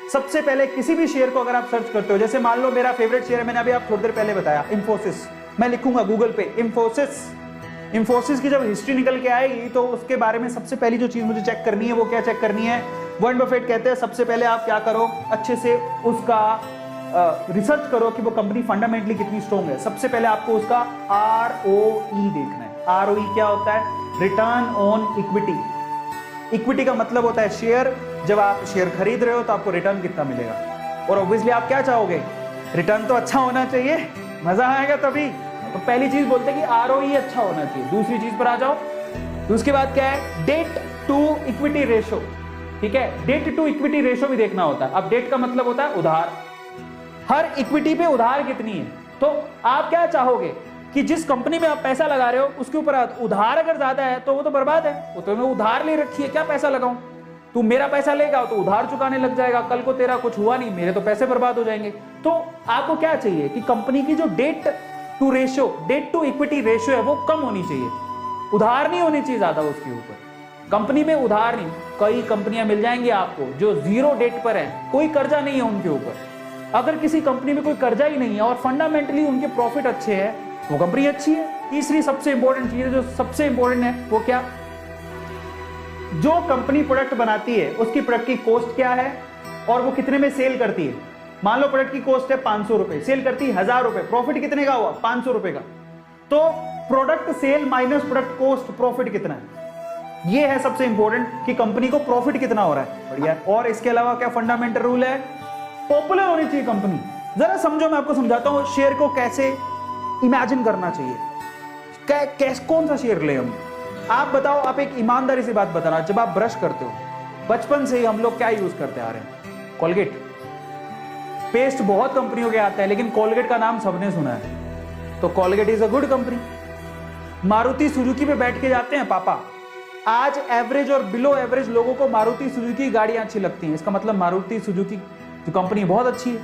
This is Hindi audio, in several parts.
सबसे पहले किसी भी शेयर को अगर आप सर्च करते हो, जैसे मान लो मेरा फेवरेट शेयर है, मैंने अभी आप थोड़ी देर पहले बताया इंफोसिस, मैं लिखूंगा गूगल पे इंफोसिस की जब हिस्ट्री निकल के आएगी तो उसके बारे में सबसे पहली जो चीज मुझे चेक करनी है वो क्या चेक करनी है, वॉरेन बफेट कहते हैं सबसे पहले आप क्या करो, अच्छे से उसका रिसर्च करो कि वो कंपनी फंडामेंटली कितनी स्ट्रॉन्ग है। सबसे पहले आपको उसका ROE देखना है। ROE क्या होता है? Return on equity. इक्विटी का मतलब होता है शेयर, जब आप शेयर खरीद रहे हो तो आपको रिटर्न कितना मिलेगा, और ऑब्वियसली आप क्या चाहोगे, रिटर्न तो अच्छा होना चाहिए, मजा आएगा तभी। तो पहली चीज बोलते हैं कि ROE अच्छा होना चाहिए। दूसरी चीज पर आ जाओ, तो उसके बाद क्या है, डेट टू इक्विटी रेशो। ठीक है, डेट टू इक्विटी रेशो भी देखना होता है। अब डेट का मतलब होता है उधार, हर इक्विटी पे उधार कितनी है। तो आप क्या चाहोगे कि जिस कंपनी में आप पैसा लगा रहे हो उसके ऊपर उधार अगर ज्यादा है तो वो तो बर्बाद है, वो तो मैं उधार ले रखी है, क्या पैसा लगाऊं। तू मेरा पैसा लेगा तो उधार चुकाने लग जाएगा, कल को तेरा कुछ हुआ नहीं, मेरे तो पैसे बर्बाद हो जाएंगे। तो आपको क्या चाहिए कि कंपनी की जो डेट टू इक्विटी रेशियो है वो कम होनी चाहिए, उधार नहीं होनी चाहिए ज्यादा उसके ऊपर। कंपनी में उधार नहीं, कई कंपनियां मिल जाएंगी आपको जो 0 डेट पर है, कोई कर्जा नहीं है उनके ऊपर। अगर किसी कंपनी में कोई कर्जा ही नहीं है और फंडामेंटली उनके प्रॉफिट अच्छे हैं, वो कंपनी अच्छी है। तीसरी सबसे इंपॉर्टेंट चीज है, जो सबसे इंपॉर्टेंट है वो क्या, जो कंपनी प्रोडक्ट बनाती है उसकी प्रोडक्ट की कॉस्ट क्या है और वो कितने में सेल करती है। मान लो प्रोडक्ट की कॉस्ट है 500 रुपए, सेल करती है 1000 रुपए, प्रॉफिट कितने का हुआ, 500 रुपए का। तो product sale minus product cost, profit कितना है, ये है सबसे इंपॉर्टेंट कि कंपनी को प्रॉफिट कितना हो रहा है। बढ़िया। और इसके अलावा क्या फंडामेंटल रूल है, पॉपुलर होनी चाहिए कंपनी। जरा समझो, मैं आपको समझाता हूं शेयर को कैसे इमेजिन करना चाहिए, कौन सा शेयर ले हम। आप बताओ, आप एक ईमानदारी से बात बताना, जब आप ब्रश करते हो बचपन से ही हम लोग क्या यूज करते आ रहे हैं, कोलगेट। पेस्ट बहुत कंपनियों के आते हैं लेकिन कोलगेट का नाम सबने सुना है, तो Colgate is a good company. Maruti Suzuki पे बैठ के जाते हैं पापा, आज एवरेज और बिलो एवरेज लोगों को मारुति सुजुकी गाड़ियां अच्छी लगती हैं, इसका मतलब मारुति सुजुकी जो कंपनी बहुत अच्छी है।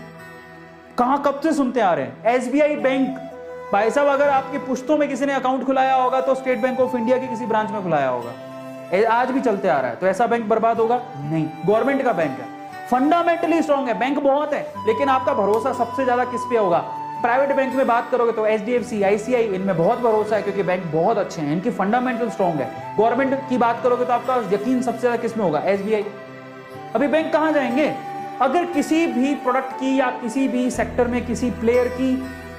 कहां कब से सुनते आ रहे हैं, SBI बैंक। भाई साहब, अगर आपके पुश्तों में किसी ने अकाउंट खुलाया होगा तो स्टेट बैंक ऑफ इंडिया के किसी ब्रांच में खुलाया होगा, आज भी चलते आ रहा है। तो ऐसा बैंक बर्बाद होगा नहीं, गवर्नमेंट का बैंक है, फंडामेंटली स्ट्रांग है, बैंक बहुत है, लेकिन आपका भरोसा सबसे ज्यादा किस पे होगा। प्राइवेट बैंक में बात करोगे तो HDFC, ICI, इनमें बहुत भरोसा है क्योंकि बैंक बहुत अच्छे हैं, इनकी फंडामेंटल स्ट्रांग है। गवर्नमेंट की बात करोगे तो आपका यकीन सबसे ज्यादा किस में होगा, SBI। अभी बैंक कहां जाएंगे, अगर किसी भी प्रोडक्ट की या किसी भी सेक्टर में किसी प्लेयर की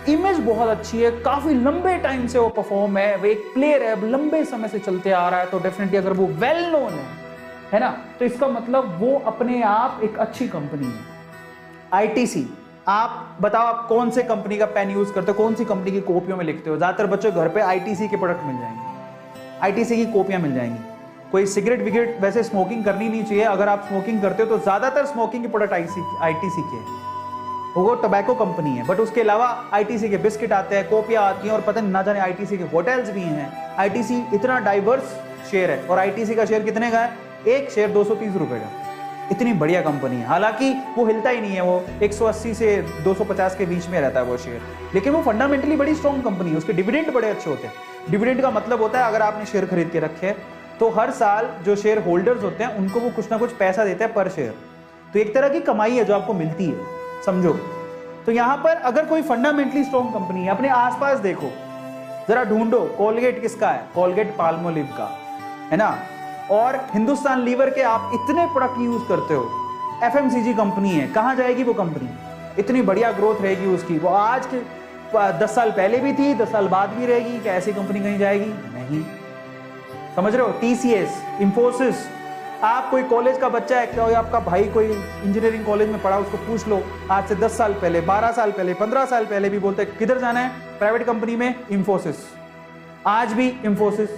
इमेज बहुत अच्छी है, काफी लंबे टाइम से वो परफॉर्म है, वो एक प्लेयर है, लंबे समय से चलते आ रहा है, तो डेफिनेटली अगर वो वेल नोन है ना, तो इसका मतलब वो अपने आप एक अच्छी कंपनी है। ITC, आप बताओ आप कौन से कंपनी का पेन यूज करते हो, कौन सी कंपनी की कॉपियों में लिखते हो। ज्यादातर बच्चों घर पे ITC के प्रोडक्ट मिल जाएंगे, ITC की कॉपियां मिल जाएंगी। कोई सिगरेट विगरेट, वैसे स्मोकिंग करनी नहीं चाहिए, अगर आप स्मोकिंग करते हो तो ज्यादातर स्मोकिंग के प्रोडक्ट ITC के हैं, वो टोबैको कंपनी है। बट उसके अलावा ITC के बिस्किट आते हैं, कॉपियां आती हैं, और पता नहीं ना जाने ITC के होटल्स भी हैं। ITC इतना डाइवर्स शेयर है, और ITC का शेयर कितने का है, एक शेयर 230 रुपए का। इतनी बढ़िया कंपनी है, हालांकि वो हिलता ही नहीं है, वो 180 से 250 के बीच में रहता है वो शेयर, लेकिन वो फंडामेंटली बड़ी स्ट्रॉन्ग कंपनी है, उसके डिविडेंड बड़े अच्छे होते हैं। डिविडेंड का मतलब होता है अगर आपने शेयर खरीद के रखे हैं तो हर साल जो शेयर होल्डर्स होते हैं उनको वो कुछ ना कुछ पैसा देते हैं पर शेयर, तो एक तरह की कमाई है जो आपको मिलती है, समझो। तो यहां पर अगर कोई फंडामेंटली स्ट्रॉन्ग कंपनी है, अपने आसपास देखो, जरा ढूंढो, कोलगेट किसका है, कोलगेट पाल्मोलिव का है ना, और हिंदुस्तान लीवर के आप इतने प्रोडक्ट यूज करते हो, FMCG कंपनी है, कहां जाएगी वो कंपनी, इतनी बढ़िया ग्रोथ रहेगी उसकी, वो आज के 10 साल पहले भी थी, 10 साल बाद भी रहेगी, क्या ऐसी कंपनी कहीं जाएगी, नहीं, समझ रहे हो। TCS, इंफोसिस, आप कोई कॉलेज का बच्चा है, क्या आपका भाई कोई इंजीनियरिंग कॉलेज में पढ़ा, उसको पूछ लो आज से 10 साल पहले, 12 साल पहले, 15 साल पहले भी बोलते किधर जाना है, प्राइवेट कंपनी में, इंफोसिस। आज भी इंफोसिस।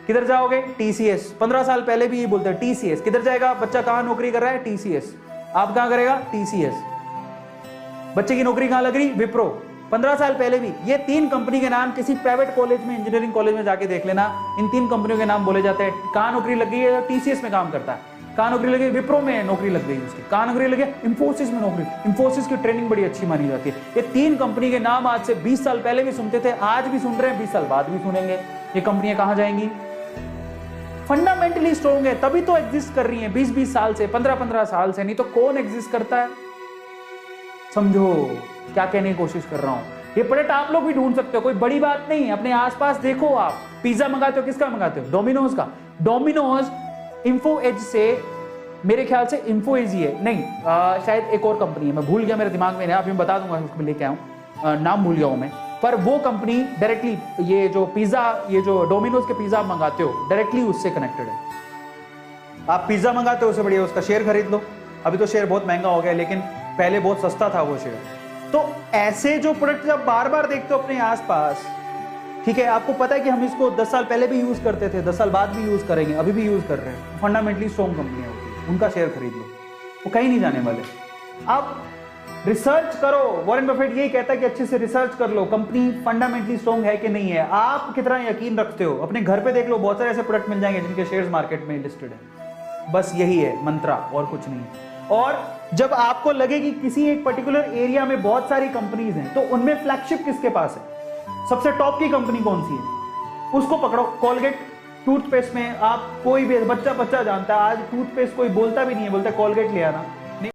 किधर जाओगे, TCS। 15 साल पहले भी ये बोलते हैं TCS। किधर जाएगा बच्चा, कहां नौकरी कर रहा है, TCS। आप कहां करेगा, TCS। बच्चे की नौकरी कहां लग रही, विप्रो। 15 साल पहले भी ये 3 कंपनी के नाम किसी प्राइवेट कॉलेज में, इंजीनियरिंग कॉलेज में जाके देख लेना, इन 3 कंपनियों के नाम बोले जाते हैं। कहां नौकरी लग गई है, TCS में काम करता है। कहां नौकरी लगी, विप्रो में नौकरी लग गई उसकी। कहां नौकरी लगी, इंफोसिस में नौकरी। इंफोसिस की ट्रेनिंग बड़ी अच्छी मानी जाती है। ये 3 कंपनी के नाम आज से 20 साल पहले भी सुनते थे, आज भी सुन रहे हैं, 20 साल बाद भी सुनेंगे। ये कंपनियां कहां जाएंगी, फंडामेंटली स्ट्रॉन्ग है, तभी तो एग्जिस्ट कर रही है 20-20 साल से, 15-15 साल से, नहीं तो कौन एग्जिस्ट करता है? समझो क्या कहने की कोशिश कर रहा हूं। ये प्रोडक्ट आप लोग भी ढूंढ सकते हो, कोई बड़ी बात नहीं है। अपने आसपास देखो, आप पिज्जा मंगाते हो, किसका मंगाते हो? डोमिनोज का। डोमिनोज इन्फो एज से, मेरे ख्याल से इन्फो एज ही है, नहीं शायद एक और कंपनी है, मैं भूल गया, मेरे दिमाग में नहीं, अभी मैं बता दूंगा, उसको लेके आऊँ, नाम भूल गया हूं मैं। पर वो कंपनी डायरेक्टली, ये जो पिज्जा, ये जो डोमिनोज के पिज्जा आप मंगाते हो, डायरेक्टली उससे कनेक्टेड है। आप पिज्जा मंगाते हो, उससे बढ़िया उसका शेयर खरीद लो। अभी तो शेयर बहुत महंगा हो गया, लेकिन पहले बहुत सस्ता था वो शेयर। तो ऐसे जो प्रोडक्ट जब बार बार देखते हो अपने आसपास, ठीक है, आपको पता है कि हम इसको 10 साल पहले भी यूज करते थे, 10 साल बाद भी यूज करेंगे, अभी भी यूज कर रहे हैं, फंडामेंटली स्ट्रॉन्ग कंपनियां होती है, उनका शेयर खरीद लो, वो कहीं नहीं जाने वाले। आप रिसर्च करो, वॉरेन बफेट यही कहता है कि अच्छे से रिसर्च कर लो, कंपनी फंडामेंटली स्ट्रॉन्ग है कि नहीं है। आप कितना यकीन रखते हो? अपने घर पे देख लो, बहुत सारे ऐसे प्रोडक्ट मिल जाएंगे जिनके शेयर्स मार्केट में लिस्टेड है। बस यही है मंत्रा, और कुछ नहीं है। और जब आपको लगे कि किसी एक पर्टिकुलर एरिया में बहुत सारी कंपनीज हैं, तो उनमें फ्लैगशिप किसके पास है, सबसे टॉप की कंपनी कौन सी है, उसको पकड़ो। कोलगेट टूथपेस्ट में आप, कोई भी बच्चा जानता है, आज टूथपेस्ट कोई बोलता भी नहीं है, बोलता है कोलगेट ले आना,